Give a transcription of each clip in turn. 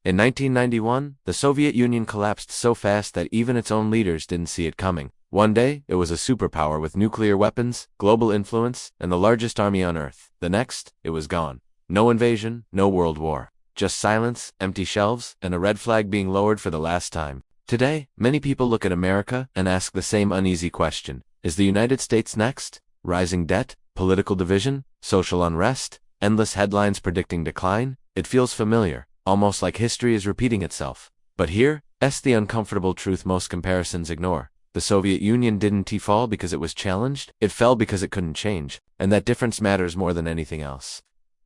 In 1991, the Soviet Union collapsed so fast that even its own leaders didn't see it coming. One day, it was a superpower with nuclear weapons, global influence, and the largest army on Earth. The next, it was gone. No invasion, no world war. Just silence, empty shelves, and a red flag being lowered for the last time. Today, many people look at America and ask the same uneasy question. Is the United States next? Rising debt, political division, social unrest, endless headlines predicting decline? It feels familiar, almost like history is repeating itself. But here's the uncomfortable truth most comparisons ignore. The Soviet Union didn't fall because it was challenged, it fell because it couldn't change, and that difference matters more than anything else.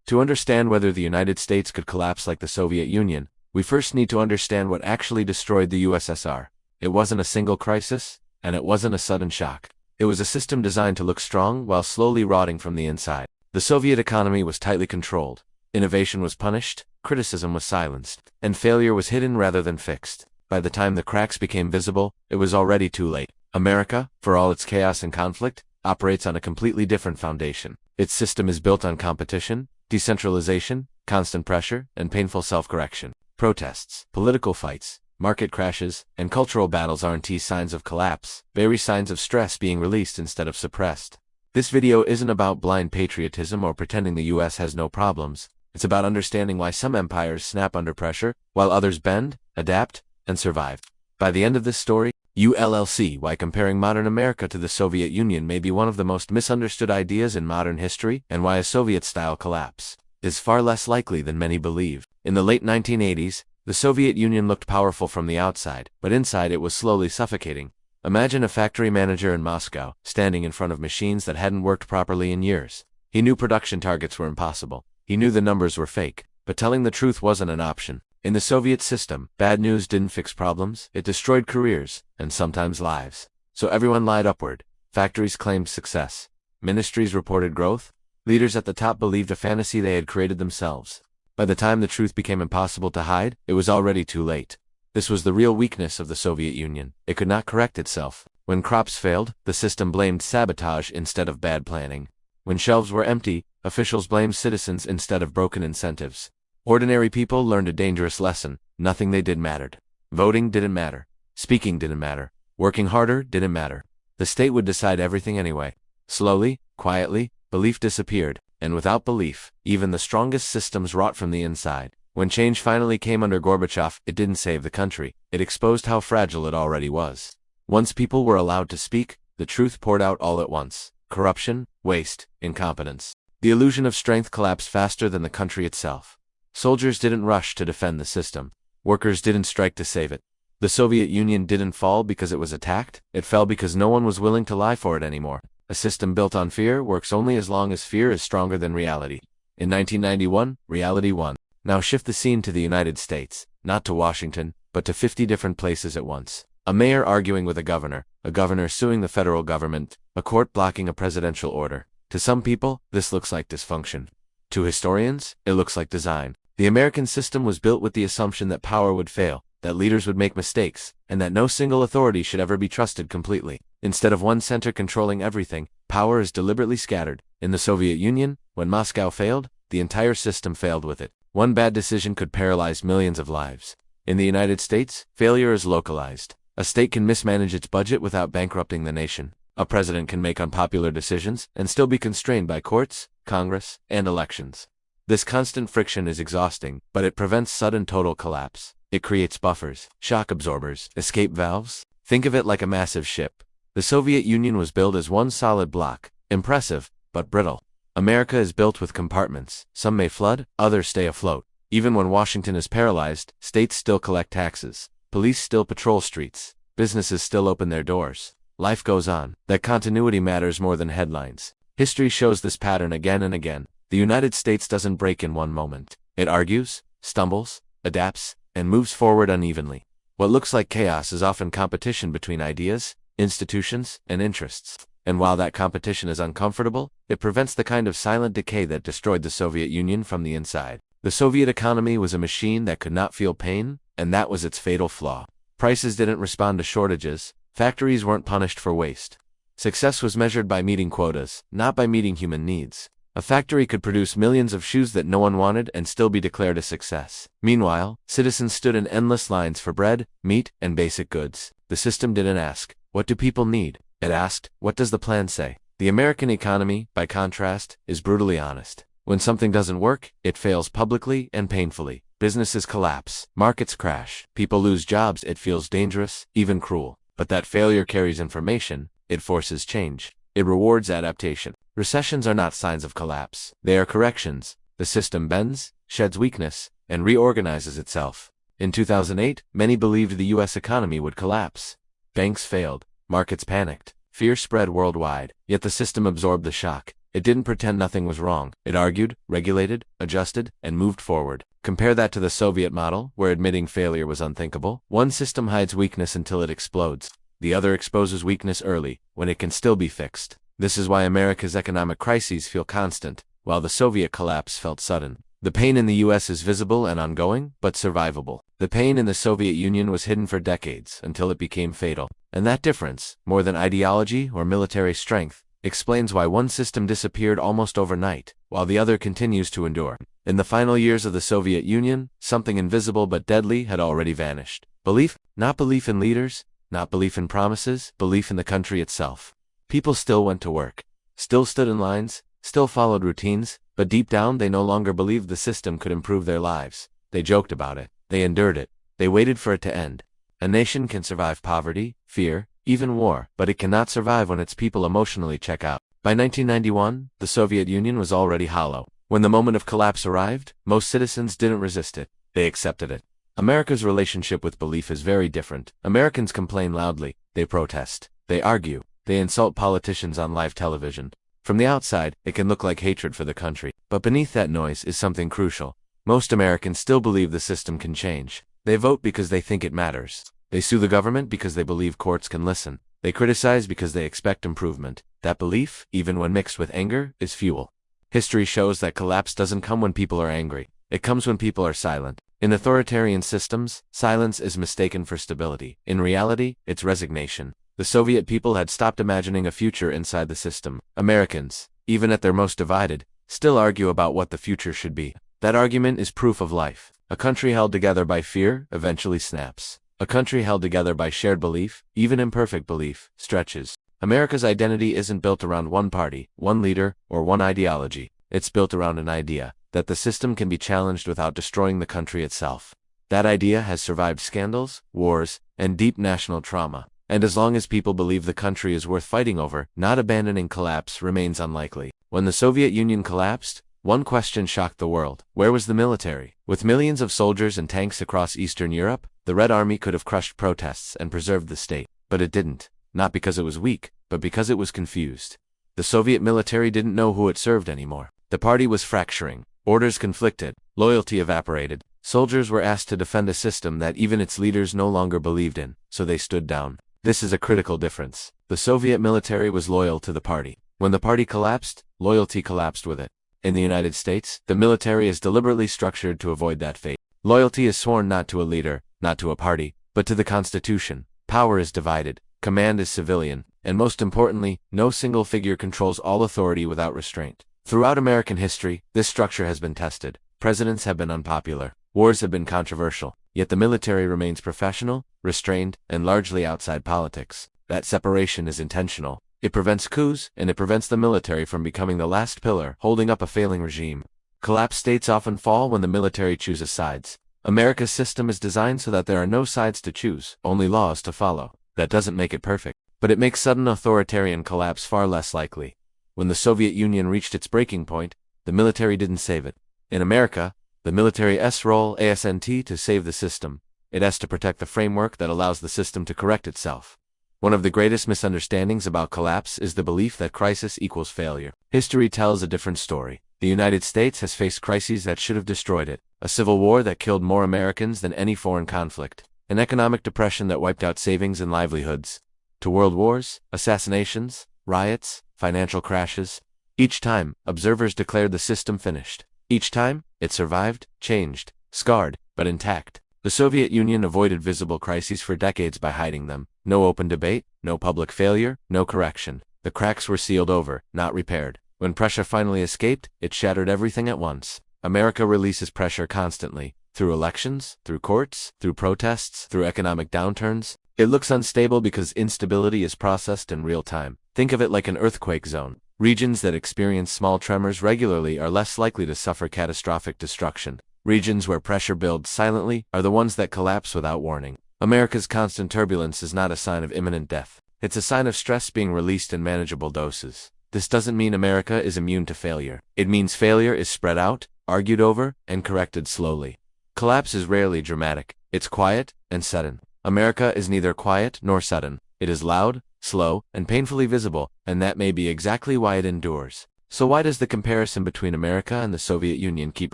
To understand whether the United States could collapse like the Soviet Union, we first need to understand what actually destroyed the USSR. It wasn't a single crisis, and it wasn't a sudden shock. It was a system designed to look strong while slowly rotting from the inside. The Soviet economy was tightly controlled. Innovation was punished, criticism was silenced, and failure was hidden rather than fixed. By the time the cracks became visible, it was already too late. America, for all its chaos and conflict, operates on a completely different foundation. Its system is built on competition, decentralization, constant pressure, and painful self-correction. Protests, political fights, market crashes, and cultural battles aren't signs of collapse, very signs of stress being released instead of suppressed. This video isn't about blind patriotism or pretending the US has no problems. It's about understanding why some empires snap under pressure, while others bend, adapt, and survive. By the end of this story, you'll see why comparing modern America to the Soviet Union may be one of the most misunderstood ideas in modern history, and why a Soviet-style collapse is far less likely than many believe. In the late 1980s, the Soviet Union looked powerful from the outside, but inside it was slowly suffocating. Imagine a factory manager in Moscow, standing in front of machines that hadn't worked properly in years. He knew production targets were impossible. He knew the numbers were fake, but telling the truth wasn't an option. In the Soviet system, bad news didn't fix problems, it destroyed careers, and sometimes lives. So everyone lied upward. Factories claimed success. Ministries reported growth. Leaders at the top believed a fantasy they had created themselves. By the time the truth became impossible to hide, it was already too late. This was the real weakness of the Soviet Union. It could not correct itself. When crops failed, the system blamed sabotage instead of bad planning. When shelves were empty, officials blamed citizens instead of broken incentives. Ordinary people learned a dangerous lesson. Nothing they did mattered. Voting didn't matter. Speaking didn't matter. Working harder didn't matter. The state would decide everything anyway. Slowly, quietly, belief disappeared, and without belief, even the strongest systems rot from the inside. When change finally came under Gorbachev, it didn't save the country. It exposed how fragile it already was. Once people were allowed to speak, the truth poured out all at once. Corruption, waste, incompetence. The illusion of strength collapsed faster than the country itself. Soldiers didn't rush to defend the system. Workers didn't strike to save it. The Soviet Union didn't fall because it was attacked. It fell because no one was willing to lie for it anymore. A system built on fear works only as long as fear is stronger than reality. In 1991, reality won. Now shift the scene to the United States, not to Washington, but to 50 different places at once. A mayor arguing with a governor suing the federal government, a court blocking a presidential order. To some people, this looks like dysfunction. To historians, it looks like design. The American system was built with the assumption that power would fail, that leaders would make mistakes, and that no single authority should ever be trusted completely. Instead of one center controlling everything, power is deliberately scattered. In the Soviet Union, when Moscow failed, the entire system failed with it. One bad decision could paralyze millions of lives. In the United States, failure is localized. A state can mismanage its budget without bankrupting the nation. A president can make unpopular decisions and still be constrained by courts, Congress, and elections. This constant friction is exhausting, but it prevents sudden total collapse. It creates buffers, shock absorbers, escape valves. Think of it like a massive ship. The Soviet Union was built as one solid block, impressive, but brittle. America is built with compartments. Some may flood, others stay afloat. Even when Washington is paralyzed, states still collect taxes. Police still patrol streets. Businesses still open their doors. Life goes on. That continuity matters more than headlines. History shows this pattern again and again. The United States doesn't break in one moment. It argues, stumbles, adapts, and moves forward unevenly. What looks like chaos is often competition between ideas, institutions, and interests. And while that competition is uncomfortable, it prevents the kind of silent decay that destroyed the Soviet Union from the inside. The Soviet economy was a machine that could not feel pain, and that was its fatal flaw. Prices didn't respond to shortages. Factories weren't punished for waste. Success was measured by meeting quotas, not by meeting human needs. A factory could produce millions of shoes that no one wanted and still be declared a success. Meanwhile, citizens stood in endless lines for bread, meat, and basic goods. The system didn't ask, "What do people need?" It asked, "What does the plan say?" The American economy, by contrast, is brutally honest. When something doesn't work, it fails publicly and painfully. Businesses collapse, markets crash, people lose jobs. It feels dangerous, even cruel. But that failure carries information. It forces change. It rewards adaptation. Recessions are not signs of collapse. They are corrections. The system bends, sheds weakness, and reorganizes itself. In 2008, many believed the U.S. economy would collapse. Banks failed. Markets panicked. Fear spread worldwide. Yet the system absorbed the shock. It didn't pretend nothing was wrong. It argued, regulated, adjusted, and moved forward. Compare that to the Soviet model, where admitting failure was unthinkable. One system hides weakness until it explodes. The other exposes weakness early, when it can still be fixed. This is why America's economic crises feel constant, while the Soviet collapse felt sudden. The pain in the U.S. is visible and ongoing, but survivable. The pain in the Soviet Union was hidden for decades, until it became fatal. And that difference, more than ideology or military strength, explains why one system disappeared almost overnight, while the other continues to endure. In the final years of the Soviet Union, something invisible but deadly had already vanished. Belief, not belief in leaders, not belief in promises, belief in the country itself. People still went to work, still stood in lines, still followed routines, but deep down they no longer believed the system could improve their lives. They joked about it. They endured it. They waited for it to end. A nation can survive poverty, fear, even war, but it cannot survive when its people emotionally check out. By 1991, the Soviet Union was already hollow. When the moment of collapse arrived, most citizens didn't resist it. They accepted it. America's relationship with belief is very different. Americans complain loudly. They protest. They argue. They insult politicians on live television. From the outside, it can look like hatred for the country. But beneath that noise is something crucial. Most Americans still believe the system can change. They vote because they think it matters. They sue the government because they believe courts can listen. They criticize because they expect improvement. That belief, even when mixed with anger, is fuel. History shows that collapse doesn't come when people are angry. It comes when people are silent. In authoritarian systems, silence is mistaken for stability. In reality, it's resignation. The Soviet people had stopped imagining a future inside the system. Americans, even at their most divided, still argue about what the future should be. That argument is proof of life. A country held together by fear eventually snaps. A country held together by shared belief, even imperfect belief, stretches. America's identity isn't built around one party, one leader, or one ideology. It's built around an idea that the system can be challenged without destroying the country itself. That idea has survived scandals, wars, and deep national trauma. And as long as people believe the country is worth fighting over, not abandoning collapse remains unlikely. When the Soviet Union collapsed, one question shocked the world. Where was the military? With millions of soldiers and tanks across Eastern Europe, the Red Army could have crushed protests and preserved the state. But it didn't. Not because it was weak, but because it was confused. The Soviet military didn't know who it served anymore. The party was fracturing. Orders conflicted. Loyalty evaporated. Soldiers were asked to defend a system that even its leaders no longer believed in, so they stood down. This is a critical difference. The Soviet military was loyal to the party. When the party collapsed, loyalty collapsed with it. In the United States, the military is deliberately structured to avoid that fate. Loyalty is sworn not to a leader, not to a party, but to the Constitution. Power is divided. Command is civilian. And most importantly, no single figure controls all authority without restraint. Throughout American history, this structure has been tested. Presidents have been unpopular. Wars have been controversial. Yet the military remains professional, restrained, and largely outside politics. That separation is intentional. It prevents coups, and it prevents the military from becoming the last pillar holding up a failing regime. Collapsed states often fall when the military chooses sides. America's system is designed so that there are no sides to choose, only laws to follow. That doesn't make it perfect, but it makes sudden authoritarian collapse far less likely. When the Soviet Union reached its breaking point, the military didn't save it. In America, the military's role isn't to save the system. It has to protect the framework that allows the system to correct itself. One of the greatest misunderstandings about collapse is the belief that crisis equals failure. History tells a different story. The United States has faced crises that should have destroyed it. A civil war that killed more Americans than any foreign conflict. An economic depression that wiped out savings and livelihoods. To world wars, assassinations, riots, financial crashes. Each time, observers declared the system finished. Each time, it survived, changed, scarred, but intact. The Soviet Union avoided visible crises for decades by hiding them. No open debate, no public failure, no correction. The cracks were sealed over, not repaired. When pressure finally escaped, it shattered everything at once. America releases pressure constantly, through elections, through courts, through protests, through economic downturns. It looks unstable because instability is processed in real time. Think of it like an earthquake zone. Regions that experience small tremors regularly are less likely to suffer catastrophic destruction. Regions where pressure builds silently are the ones that collapse without warning. America's constant turbulence is not a sign of imminent death. It's a sign of stress being released in manageable doses. This doesn't mean America is immune to failure. It means failure is spread out, argued over, and corrected slowly. Collapse is rarely dramatic. It's quiet and sudden. America is neither quiet nor sudden. It is loud, slow, and painfully visible, and that may be exactly why it endures. So why does the comparison between America and the Soviet Union keep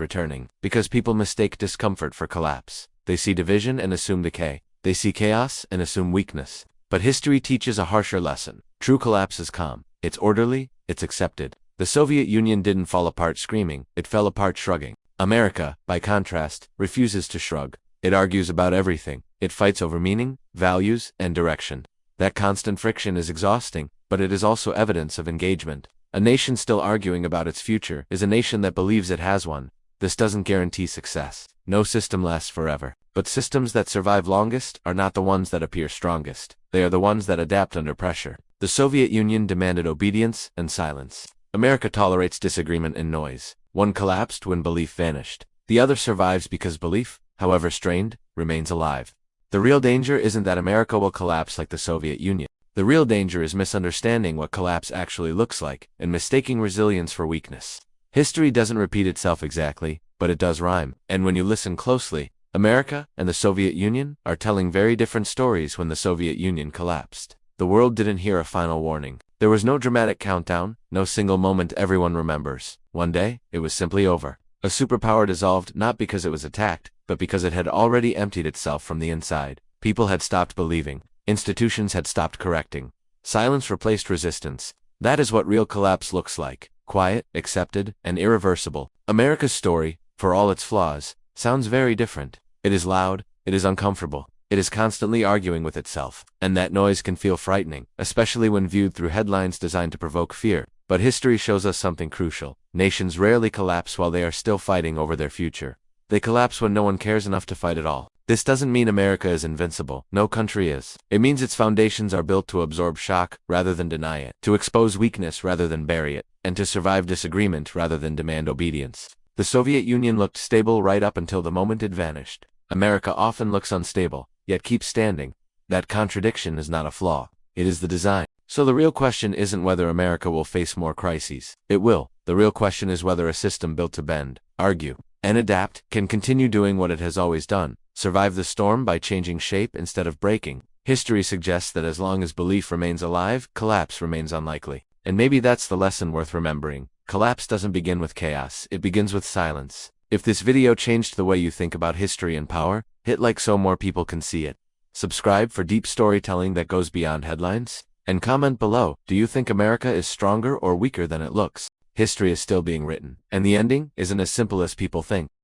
returning? Because people mistake discomfort for collapse. They see division and assume decay. They see chaos and assume weakness. But history teaches a harsher lesson. True collapse is calm. It's orderly, it's accepted. The Soviet Union didn't fall apart screaming, it fell apart shrugging. America, by contrast, refuses to shrug. It argues about everything. It fights over meaning, values, and direction. That constant friction is exhausting, but it is also evidence of engagement. A nation still arguing about its future is a nation that believes it has one. This doesn't guarantee success. No system lasts forever. But systems that survive longest are not the ones that appear strongest. They are the ones that adapt under pressure. The Soviet Union demanded obedience and silence. America tolerates disagreement and noise. One collapsed when belief vanished. The other survives because belief, however strained, remains alive. The real danger isn't that America will collapse like the Soviet Union. The real danger is misunderstanding what collapse actually looks like and mistaking resilience for weakness. History doesn't repeat itself exactly, but it does rhyme. And when you listen closely, America and the Soviet Union are telling very different stories. When the Soviet Union collapsed, the world didn't hear a final warning. There was no dramatic countdown, no single moment everyone remembers. One day, it was simply over. A superpower dissolved not because it was attacked, but because it had already emptied itself from the inside. People had stopped believing. Institutions had stopped correcting. Silence replaced resistance. That is what real collapse looks like. Quiet, accepted, and irreversible. America's story, for all its flaws, sounds very different. It is loud, it is uncomfortable, it is constantly arguing with itself, and that noise can feel frightening, especially when viewed through headlines designed to provoke fear. But history shows us something crucial. Nations rarely collapse while they are still fighting over their future. They collapse when no one cares enough to fight at all. This doesn't mean America is invincible. No country is. It means its foundations are built to absorb shock rather than deny it, to expose weakness rather than bury it, and to survive disagreement rather than demand obedience. The Soviet Union looked stable right up until the moment it vanished. America often looks unstable, yet keeps standing. That contradiction is not a flaw. It is the design. So the real question isn't whether America will face more crises. It will. The real question is whether a system built to bend, argue, and adapt can continue doing what it has always done. Survive the storm by changing shape instead of breaking. History suggests that as long as belief remains alive, collapse remains unlikely. And maybe that's the lesson worth remembering. Collapse doesn't begin with chaos, it begins with silence. If this video changed the way you think about history and power, hit like so more people can see it. Subscribe for deep storytelling that goes beyond headlines. And comment below, do you think America is stronger or weaker than it looks? History is still being written, and the ending isn't as simple as people think.